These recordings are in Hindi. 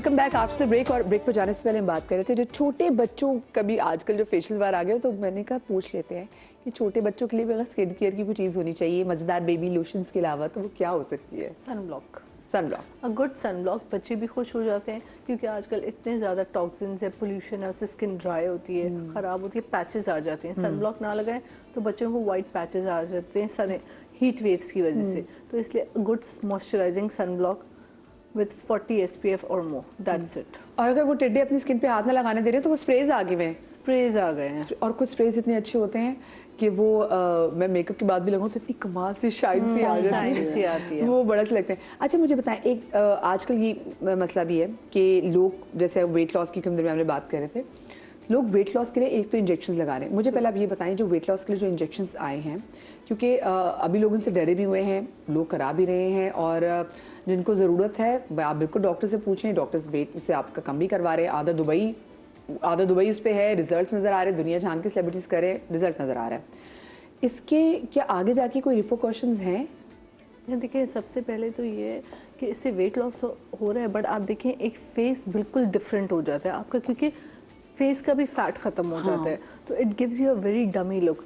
Welcome back after the break. और ब्रेक पर जाने से पहले हम बात कर रहे थे जो छोटे बच्चों, कभी आजकल जो फेशियल बार आ गए तो मैंने कहा पूछ लेते हैं कि छोटे बच्चों के लिए अगर स्किन केयर की कोई चीज़ होनी चाहिए मज़ेदार बेबी लोशंस के अलावा, तो वो क्या हो सकती है? Sun block. Sunblock, good sun block, बच्चे भी खुश हो जाते हैं क्योंकि आजकल इतने ज़्यादा टॉक्सिन्स है, पोल्यूशन है, उससे स्किन ड्राई होती है, ख़राब होती है, पैचेस आ जाते हैं। सन ब्लॉक ना लगाएं तो बच्चों को वाइट पैचेस आ जाते हैं सन हीट वेव्स की वजह से। तो इसलिए good moisturising sun block with 40 SPF और मोर, दैट्स इट। और अगर वो टिड्डे अपनी स्किन पे हाथ ना लगाने दे रहे तो वो स्प्रेज आ गए हैं। स्प्रेज आ गए हैं और कुछ स्प्रेज इतने अच्छे होते हैं कि वो मैं मेकअप के बाद भी लगाऊं तो इतनी कमाल से शाइन सी आ जाती है, वो बड़ा अच्छा लगता है। अच्छा मुझे बताएं, एक आजकल ये मसला भी है कि लोग, जैसे वेट लॉस की हम दरमियान में बात कर रहे थे, लोग वेट लॉस के लिए एक तो इंजेक्शन लगा रहे हैं। मुझे पहले आप ये बताएं, जो वेट लॉस के लिए जो इंजेक्शन आए हैं, क्योंकि अभी लोग इनसे डरे भी हुए हैं, लोग करा भी रहे हैं, और जिनको ज़रूरत है आप बिल्कुल डॉक्टर से पूछें, डॉक्टर्स वेट से आपका कम भी करवा रहे हैं। आधा दुबई उस पर है, रिजल्ट नज़र आ रहे हैं, दुनिया जान के सेलिब्रिटीज़ करें, रिजल्ट नज़र आ रहा है। इसके क्या आगे जाके कोई रिपोकॉशंस हैं? देखिए, सबसे पहले तो ये है कि इससे वेट लॉस हो रहा है, बट आप देखें एक फेस बिल्कुल डिफरेंट हो जाता है आपका, क्योंकि फेस का भी फैट ख़त्म हो जाता है, तो it gives you a very dummy look.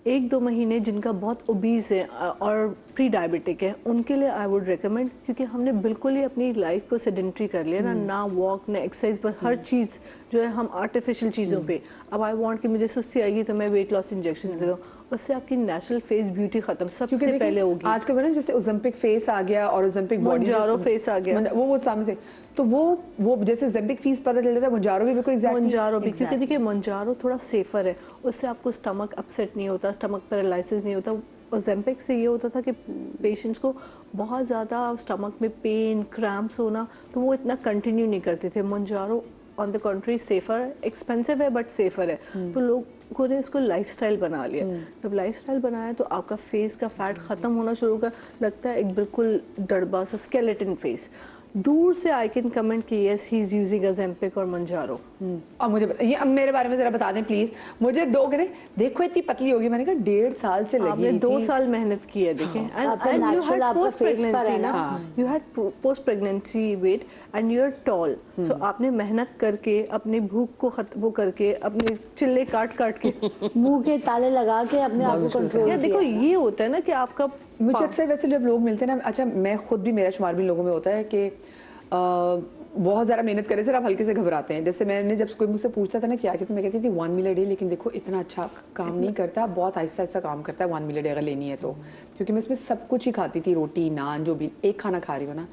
1-2 महीने जिनका बहुत ओबीज है और प्री डायबिटिक है, उनके लिए आई वुड रिकमेंड, क्योंकि हमने बिल्कुल ही अपनी लाइफ को सेडेंट्री कर लिया ना वॉक ना एक्सरसाइज, पर हर चीज़ जो है हम आर्टिफिशियल चीज़ों पे। अब आई वांट कि मुझे सुस्ती आएगी तो मैं वेट लॉस इंजेक्शन दे दूँ, उससे आपकी नेचुरल फेस ब्यूटी खत्म सबसे पहले होगी। आजकल ना जैसे ओज़ेम्पिक फेस आ गया और ओज़ेम्पिक बॉडी मोंजारो फेस आ गया, वो सामने से, तो वो जैसे ओज़ेम्पिक फेस पता चल जाता है, मोंजारो भी बिल्कुल मोंजारो भी, क्योंकि देखिए मोंजारो थोड़ा सेफर है, उससे आपको स्टमक अपसेट नहीं होता, स्टमक पैरालिसिस नहीं होता। ओज़ेम्पिक से ये होता था कि पेशेंट्स को बहुत ज़्यादा स्टमक में पेन, क्रैम्प्स होना, तो वो इतना कंटिन्यू नहीं करते थे। Mounjaro on the country safer, expensive है बट सेफर है, तो लोगों ने इसको लाइफस्टाइल बना लिया। जब लाइफस्टाइल बनाया तो आपका फेस का फैट ख़त्म होना शुरू होगा, लगता है एक बिल्कुल डरबा सा स्केलेटन फेस। दूर से आई कैन कमेंट कि यस ही इज यूजिंग अज़ेम्पिक और मोंजारो। और मुझे ये अब मेरे बारे में जरा बता दें प्लीज, मुझे देखो इतनी पतली होगी, मैंने कहा 1.5 साल से लगी, आपने 2 साल मेहनत की है, देखिए, and you had post pregnancy ना, you had post pregnancy weight and you are tall, so आपने मेहनत करके अपनी भूख को वो करके अपने चिल्ले काट के मुंह के ताले लगा के अपने आप को कंट्रोल किया। देखो ये होता है ना कि आपका, मुझे अक्सर वैसे जब लोग मिलते हैं ना, अच्छा मैं खुद भी, मेरा शुमार भी लोगों में होता है कि बहुत ज़्यादा मेहनत करे सर आप हल्के से घबराते हैं। जैसे मैंने जब कोई मुझसे पूछता था ना क्या तो मैं कहती थी 1 मील अ डे, लेकिन देखो इतना अच्छा काम नहीं करता, बहुत आहिस्ता आहिस्ता काम करता है 1 मील अ डे अगर लेनी है तो, क्योंकि मैं उसमें सब कुछ ही खाती थी, रोटी नान जो भी, एक खाना खा रही हो ना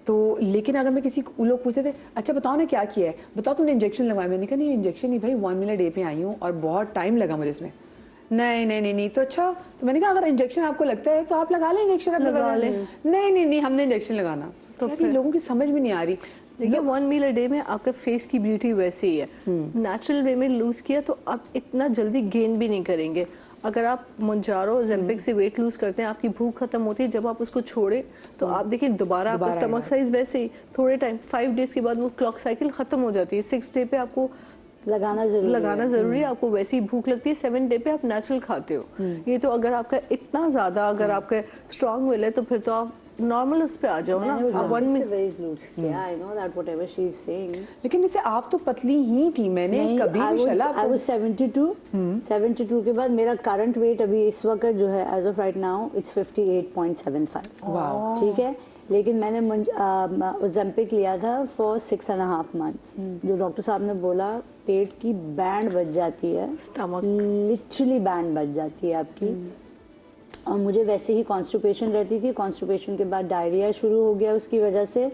तो। लेकिन अगर मैं किसी लोग पूछते थे अच्छा बताओ ना क्या किया है, बताओ तुमने इंजेक्शन लगवाया, मैंने कहा नहीं इंजेक्शन नहीं भाई, 1 मील अ डे पे आई हूँ और बहुत टाइम लगा मुझे इसमें। नहीं तो अच्छा, तो मैंने कहा अगर इंजेक्शन आपको लगता है तो आप लगा लें इंजेक्शन, आप लगा लें। नहीं हमने इंजेक्शन लगाना, तो फिर लोगों की समझ में नहीं आ रही। देखिए 1 मील अ डे में आपका फेस की ब्यूटी वैसे ही है, नेचुरल वे में लूज किया तो आप इतना जल्दी गेन भी नहीं करेंगे। अगर आप मोंजारो ओज़ेम्पिक से वेट लूज करते हैं, आपकी भूख खत्म होती है, जब आप उसको छोड़े तो आप देखिए दोबारा आपका स्टमक साइज वैसे ही, थोड़े टाइम 5 डेज के बाद वो क्लॉक साइकिल खत्म हो जाती है। 6 डे पे आपको लगाना जरूरी है, आपको वैसी भूख लगती है। 7 डे पे आप नेचुरल खाते हो। ये तो अगर आपका इतना ज्यादा, अगर आपका स्ट्रॉन्ग विल है तो फिर तो आप नॉर्मल उस पे आ जाओ ना। लेकिन जैसे आप तो पतली ही थी, मैंने कभी नहीं चला। I was 72 के बाद मेरा करंट वेट अभी इस वक्त जो है as of right now it's 58.75। ठीक है, लेकिन मैंने ओज़ेम्पिक लिया था फॉर 6.5 months। जो डॉक्टर साहब ने बोला पेट की बैंड बच जाती है, स्टमक लिटरली बैंड बच जाती है आपकी। और मुझे वैसे ही कॉन्स्टिपेशन रहती थी, कॉन्स्टिपेशन के बाद डायरिया शुरू हो गया उसकी वजह से।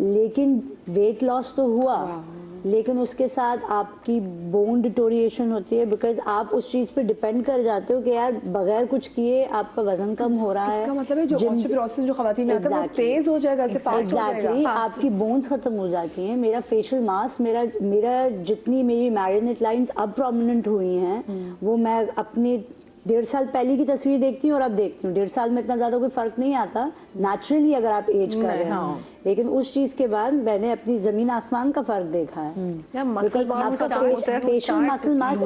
लेकिन वेट लॉस तो हुआ, लेकिन उसके साथ आपकी बोन डिटोरिएशन होती है, बिकॉज आप उस चीज पे डिपेंड कर जाते हो कि यार बगैर कुछ किए आपका वजन कम हो रहा है। इसका मतलब है जो ऑस्टियोपोरोसिस जो खवातीन में आता है वो तेज हो जाएगा, ऐसे फास्ट हो जाएगा, आपकी बोन्स खत्म हो जाती हैं। मेरा फेशियल मास्क, मेरा जितनी मेरी मैरिनेट लाइंस अब प्रोमिनेंट हुई हैं, वो मैं अपनी 1.5 साल पहले की तस्वीर देखती हूँ और अब देखती हूँ, 1.5 साल में इतना ज्यादा कोई फर्क नहीं आता नेचुरली अगर आप एज कर रहे हैं। लेकिन उस चीज के बाद मैंने अपनी जमीन आसमान का फर्क देखा है। फेशियल मसल मास,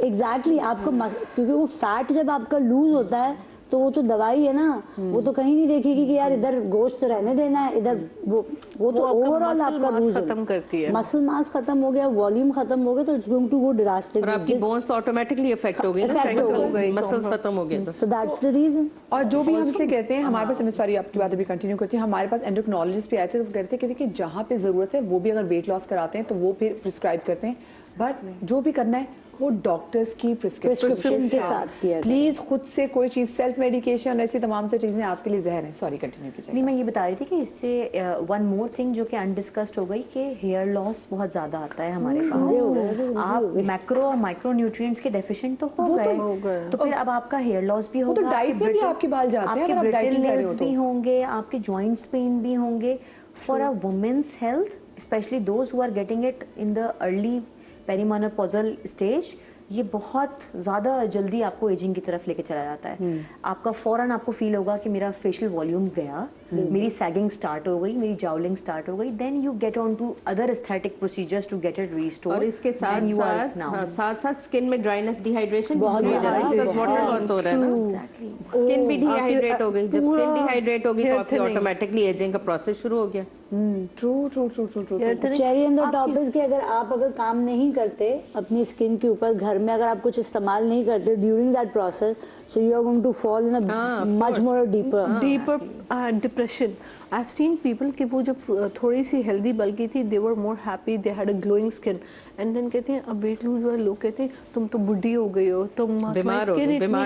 एग्जैक्टली आपको, क्योंकि वो फैट जब आपका लूज होता है तो वो तो दवाई है ना, वो तो कहीं नहीं देखेगी कि यार इधर गोश्त रहने देना है, इधर वो तो ओवरऑल आपका लूज खत्म करती है, मसल मास खत्म हो गया, वॉल्यूम खत्म हो गया, तो it's going to go drastic और आपकी बोन्स तो ऑटोमेटिकली इफेक्ट हो गई ना, मसल्स खत्म हो गए तो दैट्स द रीजन। और जो भी हमसे कहते हैं हमारे पास, सॉरी आपकी बात अभी कंटिन्यू करती है, हमारे पास एंडोक्रोनोलॉजिस्ट भी आए थे तो वो कहते हैं कि जहाँ पे जरूरत है वो भी अगर वेट लॉस कराते हैं तो वो फिर प्रिस्क्राइब करते हैं, बट जो भी करना है वो डॉक्टर्स की प्रिस्क्रिप्शन के साथ किया। प्लीज खुद से कोई चीज सेल्फ मेडिकेशन ऐसी तमाम तो चीजें आपके लिए जहर है। सॉरी कंटिन्यू कीजिए। नहीं, मैं ये बता रही थी कि इससे वन मोर थिंग जो कि अनडिस्कस्ड हो गई कि हेयर लॉस बहुत ज्यादा आता है हमारे पास। आप मैक्रो और माइक्रो न्यूट्रिएंट्स के डेफिशिएंट तो हो गए, तो फिर अब आपका हेयर लॉस भी होगा, तो डाइट में भी आपके बाल जाते हैं, आपके अगर आप ब्रिटल डाइटिंग कर रहे हो नेल्स तो भी होंगे, आपके जॉइंट्स पेन भी होंगे। For a women's health, specially those who are getting it in the early perimenopausal stage, ये बहुत ज़्यादा जल्दी आपको एजिंग की तरफ लेके चला जाता है। आपका फौरन आपको फील होगा कि मेरा फेशियल वॉल्यूम गया, मेरी सैगिंग स्टार्ट हो गई, मेरी जाउलिंग स्टार्ट हो गई, then you get on to other aesthetic procedures to get it restored. और इसके साथ स्किन में ड्राइनेस, डिहाइड्रेशन बहुत हो जाता है, बिकॉज़ वाटर लॉस हो रहा है ना, स्किन भी डिहाइड्रेट हो गई। जब स्किन डिहाइड्रेट होगी तो आपकी ऑटोमेटिकली एजिंग का प्रोसेस शुरू हो गया। True true true true true. Cherry on the top is कि अगर काम नहीं करते अपनी स्किन के ऊपर, घर में अगर आप कुछ इस्तेमाल नहीं करते during that process, so you are going to fall in a much more deeper depression. I have seen people कि वो जब थोड़ी सी हेल्दी बल्कि थी, they were more happy, they had a glowing skin, and then कहते हैं अब वेट लूज वाले लोग कहते हैं तुम तो बुढ़ी हो गई हो, तुम बीमार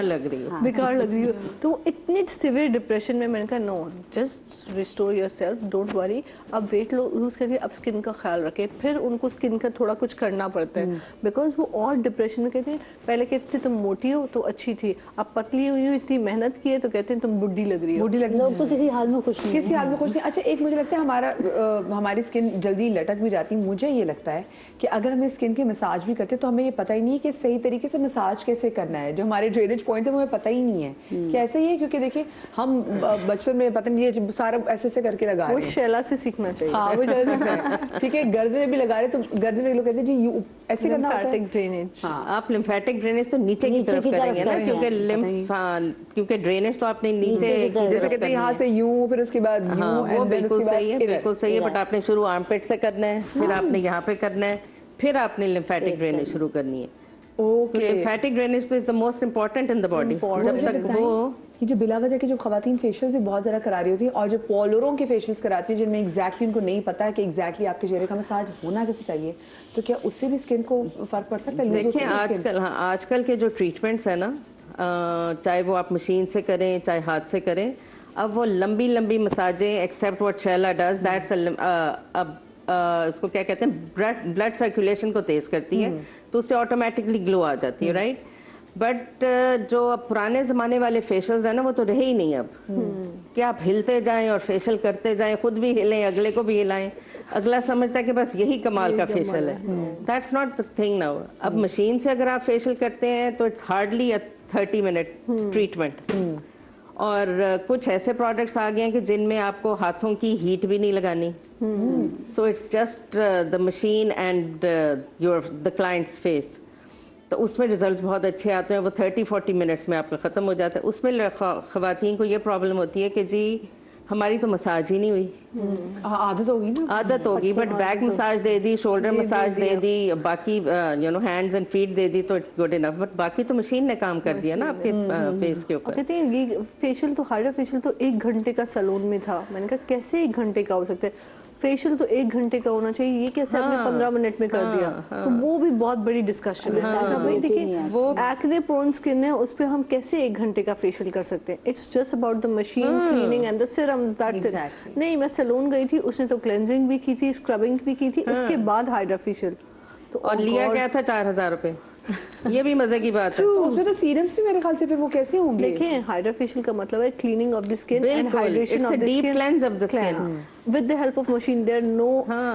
लग रही हो, बेकार लग रही हो। तो इतने सिवियर डिप्रेशन में मैंने कहा no, just restore yourself, don't worry. अब वेट लूज करके अब स्किन का ख्याल रखें, फिर उनको स्किन का थोड़ा कुछ करना पड़ता है, बिकॉज वो और डिप्रेशन में कहते हैं पहले कहते तुम मोटी हो तो अच्छी थी, अब पतली हुई हो, इतनी मेहनत की है तो कहते हैं तुम बुढ़ी लग रही हो। लोग तो किसी हाल में खुश नहीं, किसी हाल में खुश नहीं। अच्छा, एक मुझे लगता है हमारी स्किन जल्दी लटक भी जाती है। मुझे ये लगता है कि अगर हमें स्किन की मसाज भी करते हैं तो हमें ये पता ही नहीं है कि सही तरीके से मसाज कैसे करना है। जो हमारे ड्रेनेज पॉइंट है वो हमें पता ही नहीं है कि ऐसे ही है, क्योंकि देखिए हम बचपन में पता नहीं ये सारा ऐसे करके लगा रहे हैं, वो शैला से सीखना चाहिए। हाँ, वो ठीक है। गर्दन में भी लगा रहे तो गर्दन में लोग कहते हैं जी ऐसे करना होता है। ड्रेनेज, आप लिम्फेटिक ड्रेनेज तो नीचे की तरफ करेंगे ना, क्योंकि ड्रेनेज तो आपने नीचे जैसे कहते हैं यहाँ से यूं, फिर उसके बाद यूं, वो बिल्कुल सही है, बिल्कुल सही है। बट आपने शुरू आर्मपिट से करना है, फिर आपने यहाँ पे करना है, फिर आपने लिम्फेटिक ड्रेनेज शुरू करनी है। लिम्फेटिक ड्रेनेज तो is the most important in the body. जब तक वो ये जो बिला वजह की जो खवातीन फेशियल्स बहुत ज़्यादा करा रही होती हैं, और जो पॉलरों के फेशियल्स कराती है जिनमें एग्जैक्टली उनको नहीं पता है कि एग्जैक्टली आपके चेहरे का मसाज होना कैसे चाहिए, तो क्या उससे भी स्किन को फर्क पड़ सकता है? देखिए आजकल के जो ट्रीटमेंट्स है ना, चाहे वो आप मशीन से करें चाहे हाथ से करें, अब वो लंबी लंबी मसाजें, except what Shaila does, that's उसको क्या कहते हैं, ब्लड सर्कुलेशन को तेज करती है, तो उससे ऑटोमेटिकली ग्लो आ जाती है, राइट। बट जो अब पुराने ज़माने वाले फेशियल्स हैं ना, वो तो रहे ही नहीं अब, कि आप हिलते जाएं और फेशियल करते जाएं, खुद भी हिलें, अगले को भी हिलाएं, अगला समझता है कि बस यही कमाल का फेशियल है। That's not the thing now. अब मशीन से अगर आप फेशियल करते हैं तो it's hardly a 30 minute treatment. और कुछ ऐसे प्रोडक्ट्स आ गए हैं कि जिनमें आपको हाथों की हीट भी नहीं लगानी, so it's just the machine and the clients face, तो उसमें रिजल्ट बहुत अच्छे आते हैं। वो 30-40 मिनट्स में आपका ख़त्म हो जाता है। उसमें ख़वातीन को ये प्रॉब्लम होती है कि जी हमारी तो मसाज ही नहीं हुई, आदत होगी ना, आदत होगी, बट बैक मसाज दे दी, शोल्डर मसाज दे दी, बाकी हैंड्स एंड फीट दे दी, तो इट्स गुड इनफ। बट बाकी तो मशीन ने काम कर दिया ना आपके फेस के ऊपर। कहते हैं ये फेशियल तो, हाइड्रा फेशियल तो 1 घंटे का सैलून में था। मैंने कहा कैसे 1 घंटे का हो सकता है, फेशियल तो 1 घंटे का होना चाहिए, ये कैसे आपने 15 मिनट में कर दिया? तो वो भी बहुत बड़ी डिस्कशन है। देखिए एक्ने प्रोन स्किन है, उस पर हम कैसे 1 घंटे का फेशियल कर सकते हैं? It's just about the machine cleaning and the serums, that's it. नहीं, मैं सैलून गई थी, उसने तो क्लेंजिंग भी की थी, स्क्रबिंग भी की थी, इसके बाद हाइड्रा फेशियल। तो और लिया क्या था 4000 रुपए। ये भी मजे की बात है। तो उसमें तो सीरम्स भी मेरे ख्याल से फिर वो कैसे होंगे? देखिए हाइड्रा फेशियल का मतलब है cleaning of the skin and hydration of the skin, deep cleanse of the skin with the help of machine, there no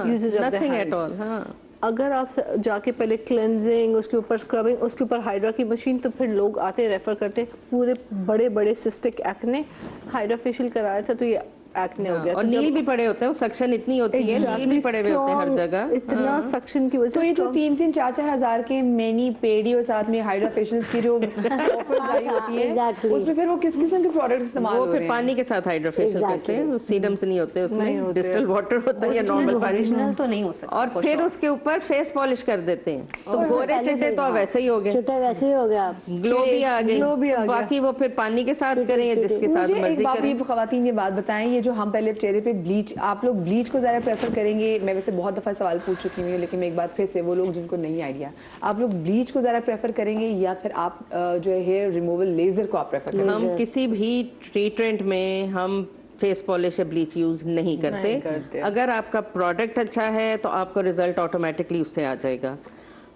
usage of the nothing at hands. All. अगर आप जाके पहले क्लेंजिंग, उसके ऊपर स्क्रबिंग, उसके ऊपर हाइड्रा की मशीन, तो फिर लोग आते रेफर करते पूरे बड़े बड़े सिस्टिक एक्ने। हाइड्रा फेशियल कराया था तो ये एक्ने हो गया। और तो जब नील भी पड़े होते हैं, सक्शन इतनी होती है, नील भी exactly पड़े हुए होते हैं हर strong, जगह। इतना सक्शन की वजह तो से ये जो strong- 3-3, 4-4 हजार के मैनी पेडी और साथ में हाइड्रा फेशियल्स की जो ऑफर आई होती है, Exactly. उसमें फिर वो किस किस्म के प्रोडक्ट्स इस्तेमाल वो हो फिर रहे पानी हैं? के साथ हाइड्रा फेशियल करते हैं, सीरम से नहीं होते, नहीं उसमें होते। डिस्टिल वाटर होता है या नॉर्मल पानी। ओरिजिनल तो नहीं हो सकता और for फिर sure. उसके ऊपर फेस पॉलिश कर देते हैं, तो गोरे चिट्टे तो वैसे ही हो गए, चिट्टे वैसे ही हो गया आप। ग्लो भी आ गई। Glow भी आ गया। बाकी वो फिर पानी के साथ करें या जिसके साथ मुझे एक मर्जी बात, करें। ये खवातीन ये बात बताएं, ये जो हम पहले चेहरे पे ब्लीच, आप लोग ब्लीच को ज़्यादा प्रेफर करेंगे? मैं वैसे बहुत दफ़ा सवाल पूछ चुकी हूँ, लेकिन मैं एक बार फिर से, वो लोग जिनको नहीं आइडिया, आप लोग ब्लीच को ज़्यादा प्रेफर करेंगे या फिर आप जो है हेयर रिमूवल लेज़र को आप प्रेफर करेंगे? हम किसी भी ट्रीटमेंट में हम फेस पॉलिश या ब्लीच यूज नहीं करते। अगर आपका प्रोडक्ट अच्छा है तो आपका रिजल्ट ऑटोमेटिकली उससे आ जाएगा।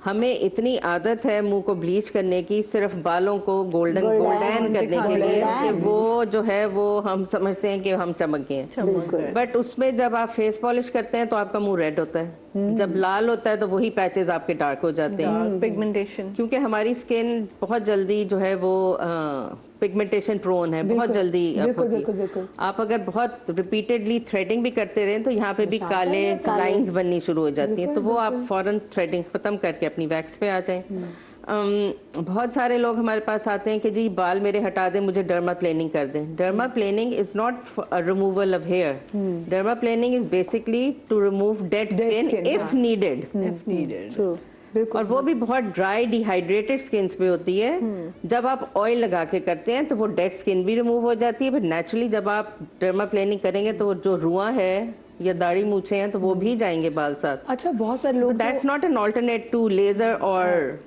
हमें इतनी आदत है मुंह को ब्लीच करने की, सिर्फ बालों को गोल्डन करने के लिए कि वो जो है वो हम समझते हैं कि हम चमक गए हैं। बट उसमें जब आप फेस पॉलिश करते हैं तो आपका मुंह रेड होता है, जब लाल होता है तो वही पैचेस आपके डार्क हो जाते हैं, पिगमेंटेशन। क्योंकि हमारी स्किन बहुत जल्दी जो है वो पिगमेंटेशन प्रोन है, बहुत जल्दी up होती है। बिल्कुल। आप अगर बहुत रिपीटेडली थ्रेडिंग भी करते रहे तो यहाँ पे भी काले लाइंस बननी शुरू हो जाती हैं, तो वो आप फौरन थ्रेडिंग खत्म करके अपनी वैक्स पे आ जाएं। बहुत सारे लोग हमारे पास आते हैं कि जी बाल मेरे हटा दें, मुझे डर्मा प्लेनिंग कर दें। Derma planing is not removal of hair, derma planing is basically to remove dead skin if needed. और वो भी बहुत ड्राई डिहाइड्रेटेड स्किन पे होती है। जब आप ऑयल लगा के करते हैं तो वो डेड स्किन भी रिमूव हो जाती है। फिर नेचुरली जब आप डर्मा प्लेनिंग करेंगे तो जो रुआं है या दाढ़ी मूछे हैं तो वो भी जाएंगे बाल साथ। अच्छा, बहुत सारे लोग that's not an alternate to laser और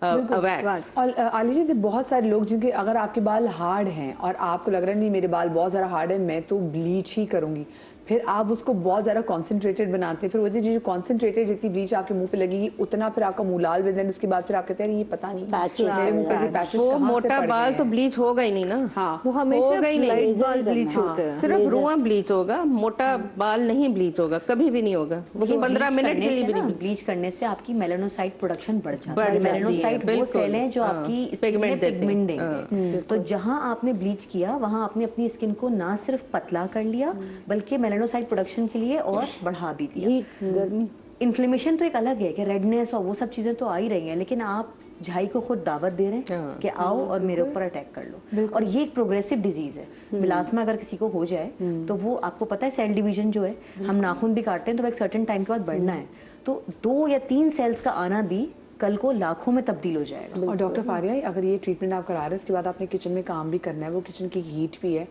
वैक्स। और आलिया जी, बहुत सारे लोग जिनके अगर आपके बाल हार्ड हैं और आपको लग रहा है नहीं मेरे बाल बहुत ज़्यादा हार्ड है, मैं तो ब्लीच ही करूंगी, फिर आप उसको बहुत ज़्यादा कॉन्सेंट्रेटेड बनाते हैं, फिर वो जो कॉन्सेंट्रेटेड जितनी ब्लीच आपके मुंह पे लगेगी उतना फिर आपका मुंह लाल बन, उसके बाद फिर आप कहते हैं ये पता नहीं मेरे मुंह पे ये पैचेस वो कहाँ से मोटा पड़ गए बाल तो हैं। ब्लीच होगा ही नहीं ना। हाँ, वो हमेशा होगा ही नहीं। लाइट बाल ब्लीच होते हैं। सिर्फ रुआं ब्लीच होगा, मोटा बाल नहीं ब्लीच होगा, कभी भी नहीं होगा। वो भी 15 मिनट के लिए भी नहीं। ब्लीच करने से आपकी मेलानोसाइट प्रोडक्शन बढ़ जाती बढ़ है। जाती है, मेलानोसाइट वो बिल्कुल। सेल हैं जो हाँ, आपकी स्किन में pigment देते हैं। पिगमेंट देंगे। तो जहां आपने ब्लीच किया वहां आपने अपनी स्किन को ना सिर्फ पतला कर लिया बल्कि मेलानोसाइट प्रोडक्शन के लिए और बढ़ा भी दिया। हीट, गर्मी। इन्फ्लेमेशन तो एक अलग है कि रेडनेस और वो सब चीजें तो आ ही रही हैं, लेकिन आप झाई को खुद दावत दे रहे हैं कि आओ और मेरे ऊपर अटैक कर लो। और ये एक प्रोग्रेसिव डिजीज है। मिलास्मा अगर किसी को हो जाए तो वो आपको पता है सेल डिवीजन जो है, हम नाखून भी काटते हैं तो वो एक सर्टेन टाइम के बाद बढ़ना है, तो 2 या 3 सेल्स का आना भी कल को लाखों में तब्दील हो जाएगा। और डॉक्टर फारिया, अगर ये ट्रीटमेंट आप करा रहे हैं, इसके बाद आपने किचन में काम भी करना है, वो किचन की हीट भी है,